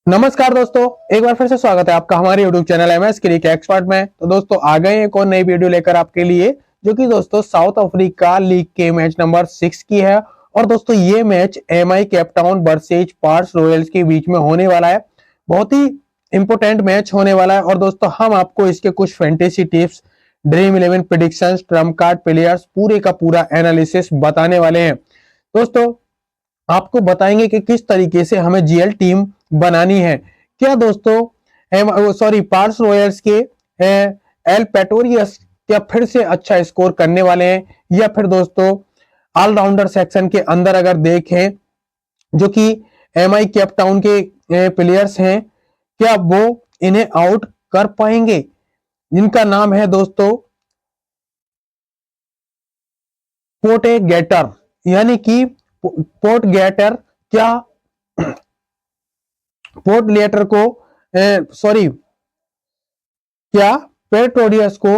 नमस्कार दोस्तों, एक बार फिर से स्वागत है आपका हमारे YouTube channel MS cricket expert में। तो दोस्तों आ गए एक और नई वीडियो लेकर आपके लिए, जो कि दोस्तों साउथ अफ्रीका लीग के मैच नंबर 6 की है। और दोस्तों ये मैच MI Cape Town versus Paarl Royals के बीच में होने वाला है। बहुत ही इंपोर्टेंट मैच होने वाला है। और दोस्तों हम आपको इसके कुछ fantasy tips, dream 11 predictions, Trump card players, पूरे का पूरा एनालिसिस बताने वाले हैं। दोस्तों आपको बताएंगे कि किस तरीके से हमें जीएल टीम बनानी है। क्या दोस्तों सॉरी पार्स रॉयल्स के एल पेटोरियस क्या फिर से अच्छा स्कोर करने वाले हैं, या फिर दोस्तों ऑलराउंडर सेक्शन के अंदर अगर देखें जो कि एमआई केपटाउन के प्लेयर्स हैं, क्या वो इन्हें आउट कर पाएंगे। जिनका नाम है दोस्तों पोटे गेटर, यानी कि पोर्ट गेटर क्या पोर्ट लेटर को सॉरी क्या पेट्रोडियस को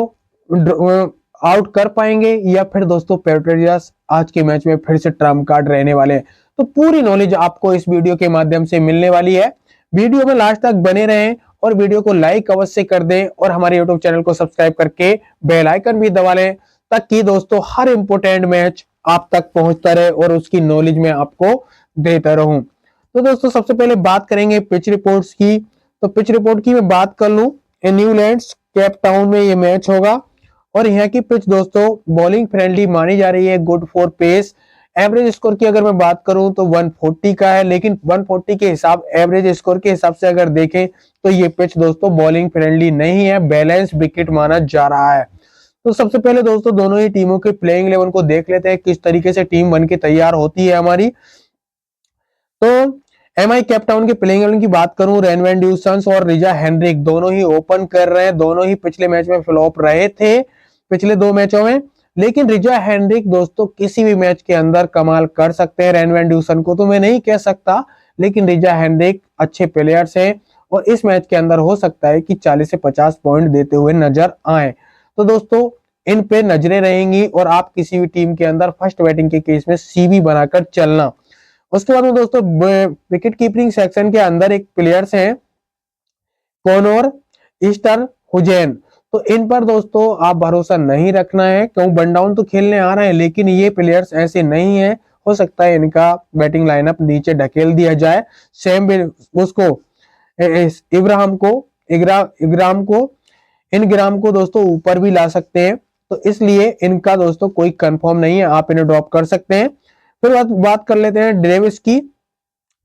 आउट कर पाएंगे, या फिर दोस्तों पेट्रोडियस आज के मैच में फिर से ट्रम्प कार्ड रहने वाले हैं। तो पूरी नॉलेज आपको इस वीडियो के माध्यम से मिलने वाली है। वीडियो में लास्ट तक बने रहें और वीडियो को लाइक अवश्य कर दें और हमारे यूट्यूब चैनल को सब्सक्राइब करके बेल आइकन भी दबा लें, ताकि दोस्तों हर इंपोर्टेंट मैच आप तक पहुंचता रहे और उसकी नॉलेज में आपको देता रहूं। तो दोस्तों सबसे पहले बात करेंगे पिच रिपोर्ट्स की। तो पिच रिपोर्ट की मैं बात कर लूं, न्यूलैंड्स केप टाउन में ये मैच होगा। और यहाँ की पिच दोस्तों बॉलिंग फ्रेंडली मानी जा रही है, good for pace. Average score की अगर मैं बात करूं तो 140 का है, लेकिन 140 के हिसाब एवरेज स्कोर के हिसाब से अगर देखें तो ये पिच दोस्तों बॉलिंग फ्रेंडली नहीं है, बैलेंस विकेट माना जा रहा है। तो सबसे पहले दोस्तों दोनों ही टीमों के प्लेइंग 11 को देख लेते हैं, किस तरीके से टीम बन के तैयार होती है हमारी। तो एमआई केपटाउन के प्लेइंग 11 की बात करूं, रेनवेन ड्यूसंस और रिजा हेनरिक दोनों ही ओपन कर रहे हैं। दोनों ही पिछले मैच में फ्लॉप रहे थे पिछले दो मैचों में, लेकिन रिजा हेनरिक दोस्तों किसी भी मैच के अंदर कमाल कर सकते हैं। रेनवेन ड्यूसन को तो मैं नहीं कह सकता, लेकिन रिजा हेनरिक अच्छे प्लेयर्स हैं और इस मैच के अंदर हो सकता है कि 40 से 50 पॉइंट देते हुए नजर आए। तो दोस्तों इन पे नजरें रहेंगी और आप किसी भी टीम के अंदर फर्स्ट बैटिंग के केस में सीबी बनाकर चलना। उसके बाद में दोस्तों विकेट कीपिंग सेक्शन के अंदर एक प्लेयर्स हैं कॉनोर ईस्टर हुजैन। तो इन पर दोस्तों आप भरोसा नहीं रखना है, क्यों बंडाउन तो खेलने आ रहे हैं, लेकिन ये प्लेयर्स ऐसे नहीं है। हो सकता है इनका बैटिंग लाइनअप नीचे ढकेल दिया जाए। सेम उसको इब्राहिम को इग्राम को इन ग्राम को दोस्तों ऊपर भी ला सकते हैं। तो इसलिए इनका दोस्तों कोई कंफर्म नहीं है, आप इन्हें ड्रॉप कर सकते हैं। फिर बात कर लेते हैं ड्रेविस की।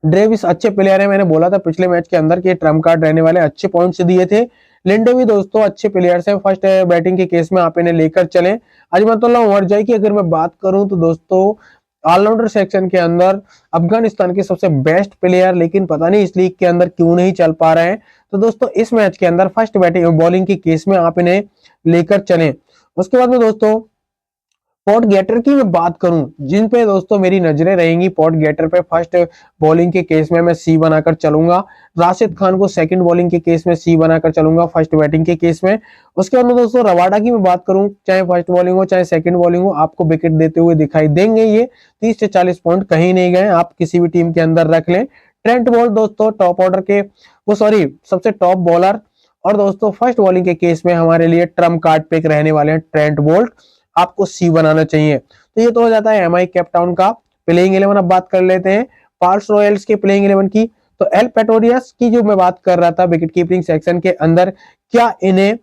ड्रेविस अच्छे प्लेयर है, मैंने बोला था पिछले मैच के अंदर कि ट्रम्प कार्ड रहने वाले, अच्छे पॉइंट्स दिए थे। लिंडे भी दोस्तों अच्छे प्लेयर्स हैं, फर्स्ट बैटिंग के केस में आप इन्हें लेकर चलें। अजमतुल्लाह उमरजाई की अगर मैं बात करूं तो दोस्तों ऑलराउंडर सेक्शन के अंदर अफगानिस्तान के सबसे बेस्ट प्लेयर, लेकिन पता नहीं इस लीग के अंदर क्यों नहीं चल पा रहे हैं। तो दोस्तों इस मैच के अंदर फर्स्ट बैटिंग बॉलिंग के केस में आप इन्हें लेकर चलें। उसके बाद में दोस्तों पॉट गेटर की मैं बात करूं, जिन पे दोस्तों मेरी नजरें रहेंगी, पॉट गेटर पे फर्स्ट बॉलिंग के केस में मैं सी बनाकर चलूंगा। राशिद खान को सेकंड बॉलिंग के केस में सी बनाकर चलूंगा फर्स्ट बैटिंग के केस में। उसके बाद में दोस्तों रवाडा की मैं बात करूं, चाहे फर्स्ट बॉलिंग हो चाहे सेकंड बॉलिंग हो, आपको विकेट देते हुए दिखाई देंगे। ये 30 से 40 पॉइंट कहीं नहीं गए, आप किसी भी टीम के अंदर रख लें। ट्रेंट बोल्ट दोस्तों टॉप ऑर्डर के सबसे टॉप बॉलर, और दोस्तों फर्स्ट बॉलिंग के केस में हमारे लिए ट्रम्प कार्ड पिक रहने वाले हैं ट्रेंट बोल्ट, आपको सी बनाना चाहिए। तो ये तो हो जाता है एमआई केपटाउन का प्लेइंग 11। अब बात कर लेते हैं पार्स रॉयल्स के प्लेइंग 11 की। तो एल पेटोरियस की जो मैं बात कर रहा था विकेट कीपिंग सेक्शन के अंदर, क्या इन्हें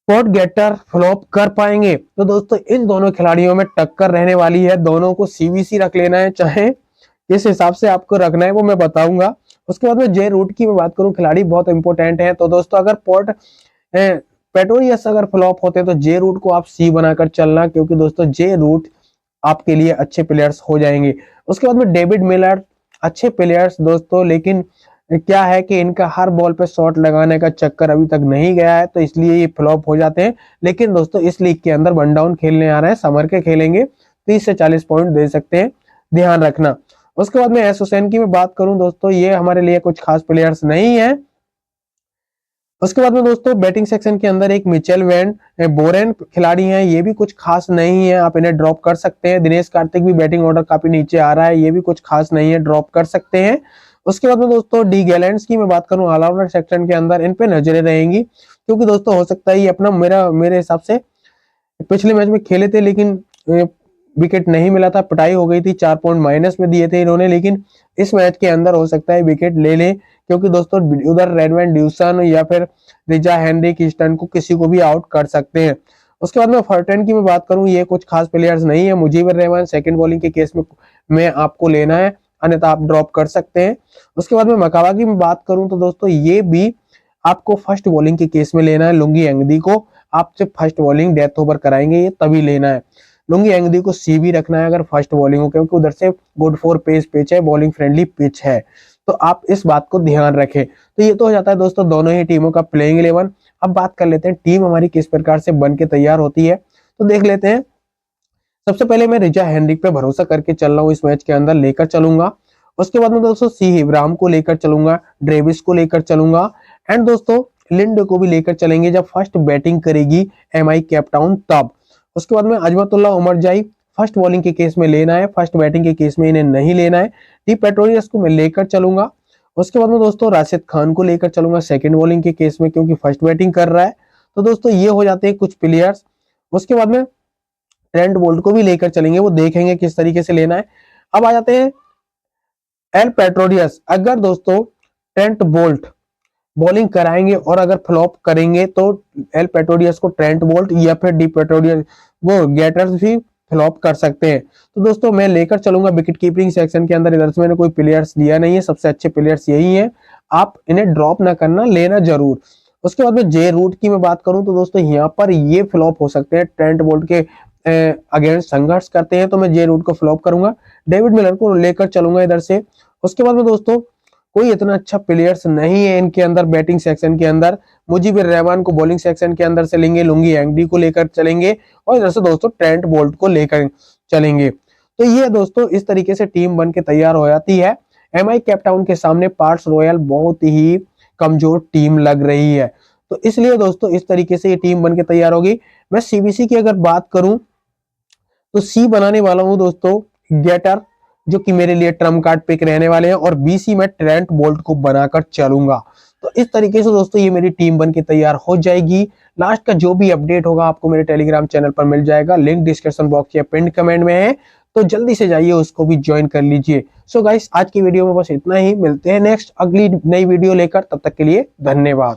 पॉट गेटर फ्लॉप कर पाएंगे। तो दोस्तों इन दोनों खिलाड़ियों में टक्कर रहने वाली है, दोनों को सीवीसी रख लेना है, चाहे किस हिसाब से आपको रखना है वो मैं बताऊंगा। उसके बाद में जे रूट की मैं बात करूं, खिलाड़ी बहुत इंपॉर्टेंट है। तो दोस्तों अगर पेट्रोलियस अगर फ्लॉप होते हैं तो जे रूट को आप सी बनाकर चलना, क्योंकि दोस्तों जे रूट आपके लिए अच्छे प्लेयर्स हो जाएंगे। उसके बाद में डेविड मिलर अच्छे प्लेयर्स दोस्तों, लेकिन क्या है कि इनका हर बॉल पे शॉट लगाने का चक्कर अभी तक नहीं गया है, तो इसलिए ये फ्लॉप हो जाते हैं। लेकिन दोस्तों इस लीग के अंदर वन डाउन खेलने आ रहे हैं, समर के खेलेंगे, 30 से 40 पॉइंट दे सकते हैं, ध्यान रखना। उसके बाद में एस हुसैन की मैं बात करूं दोस्तों, ये हमारे लिए कुछ खास प्लेयर्स नहीं है। उसके बाद में दोस्तों बैटिंग सेक्शन के अंदर एक मिचेल वैन बोरेन खिलाड़ी हैं, ये भी कुछ खास नहीं है, आप इन्हें ड्रॉप कर सकते हैं। दिनेश कार्तिक भी बैटिंग ऑर्डर काफी नीचे आ रहा है, ये भी कुछ खास नहीं है, ड्रॉप कर सकते हैं। उसके बाद में दोस्तों डी गैलेंट्स की मैं बात करूं ऑलराउंडर सेक्शन के अंदर, इन पे नजरें रहेंगी, क्योंकि दोस्तों हो सकता है ये अपना मेरे हिसाब से पिछले मैच में खेले थे लेकिन विकेट नहीं मिला था, पिटाई हो गई थी, 4 पॉइंट माइनस में दिए थे इन्होंने, लेकिन इस मैच के अंदर हो सकता है विकेट ले ले, क्योंकि दोस्तों उधर रेडमैन ड्यूसन या फिर रिजा हेनरी किस्टन को किसी को भी आउट कर सकते हैं। उसके बाद में फर्टन की मैं बात करूं, ये कुछ खास प्लेयर्स नहीं है, मुजीबर रहमान सेकंड बॉलिंग के केस में आपको लेना है, अन्यथा आप ड्रॉप कर सकते हैं। उसके बाद में मकावा की मैं बात करूं तो दोस्तों ये भी आपको फर्स्ट बॉलिंग के केस में लेना है। लुंगी एंगदी को आपसे फर्स्ट बॉलिंग डेथ ओवर कराएंगे, ये तभी लेना है। लुंगी एंगदी को सी भी रखना है अगर फर्स्ट बॉलिंग हो, क्योंकि उधर से गुड फॉर पेस पिच है, बॉलिंग फ्रेंडली पिच है, तो आप इस बात को ध्यान रखें। तो ये तो हो जाता है दोस्तों दोनों ही टीमों का प्लेइंग 11। अब बात कर लेते हैं टीम हमारी किस प्रकार से बन के तैयार होती है, तो देख लेते हैं। सबसे पहले मैं रिजा हेनरिक पे भरोसा करके चल रहा हूँ, इस मैच के अंदर लेकर चलूंगा। उसके बाद में दोस्तों सी इब्राहिम को लेकर चलूंगा, ड्रेविस को लेकर चलूंगा, एंड दोस्तों लिंड को भी लेकर चलेंगे जब फर्स्ट बैटिंग करेगी एमआई केप टाउन तब। उसके बाद में अजमतुल्लाह उमर जाई फर्स्ट बॉलिंग के केस में लेना है, फर्स्ट बैटिंग के केस में इन्हें नहीं लेना है। डी पेट्रोलियस को मैं लेकर चलूंगा। उसके बाद में दोस्तों राशिद खान को लेकर चलूंगा सेकंड बॉलिंग के केस में, क्योंकि फर्स्ट बैटिंग कर रहा है। तो दोस्तों ये हो जाते हैं कुछ प्लेयर्स। उसके बाद में ट्रेंट बोल्ट को भी लेकर चलेंगे, वो देखेंगे किस तरीके से लेना है। अब आ जाते हैं एल पेट्रोडियस। अगर दोस्तों ट्रेंट बोल्ट बॉलिंग कराएंगे और अगर फ्लॉप करेंगे तो एल पेट्रोडियस को ट्रेंट बोल्ट या फिर डी पेट्रोडियस वो गेटर्स भी फ्लॉप कर सकते हैं। तो दोस्तों मैं लेकर चलूंगा विकेट कीपिंग सेक्शन के अंदर, इधर से मैंने कोई प्लेयर्स दिया नहीं है, सबसे अच्छे प्लेयर्स यही हैं, आप इन्हें ड्रॉप ना करना, लेना जरूर। उसके बाद में जे रूट की मैं बात करूं तो दोस्तों यहाँ पर ये फ्लॉप हो सकते हैं, ट्रेंट बोल्ट के अगेंस्ट संघर्ष करते हैं, तो मैं जे रूट को फ्लॉप करूंगा। डेविड मिलर को लेकर चलूंगा इधर से। उसके बाद में दोस्तों कोई इतना अच्छा प्लेयर्स नहीं है इनके अंदर बैटिंग सेक्शन के अंदर, मुजीबर रहमान को बॉलिंग सेक्शन के अंदर से लेंगे, लुंगी एंगडी को लेकर चलेंगे, और इधर से दोस्तों ट्रेंट बोल्ट को लेकर चलेंगे। तो ये दोस्तों इस तरीके से टीम बन के तैयार हो जाती है। एमआई केप टाउन के सामने पार्ट्स रॉयल बहुत ही कमजोर टीम लग रही है, तो इसलिए दोस्तों इस तरीके से ये टीम बन के तैयार होगी। मैं सीबीसी की अगर बात करूं तो सी बनाने वाला हूं दोस्तों गेटर, जो कि मेरे लिए ट्रम्प कार्ड पिक रहने वाले हैं, और बीसी में ट्रेंट बोल्ट को बनाकर चलूंगा। तो इस तरीके से दोस्तों ये मेरी टीम बन के तैयार हो जाएगी। लास्ट का जो भी अपडेट होगा आपको मेरे टेलीग्राम चैनल पर मिल जाएगा, लिंक डिस्क्रिप्शन बॉक्स या पिन कमेंट में है, तो जल्दी से जाइए उसको भी ज्वाइन कर लीजिए। सो गाइस आज की वीडियो में बस इतना ही, मिलते हैं नेक्स्ट अगली नई वीडियो लेकर, तब तक के लिए धन्यवाद।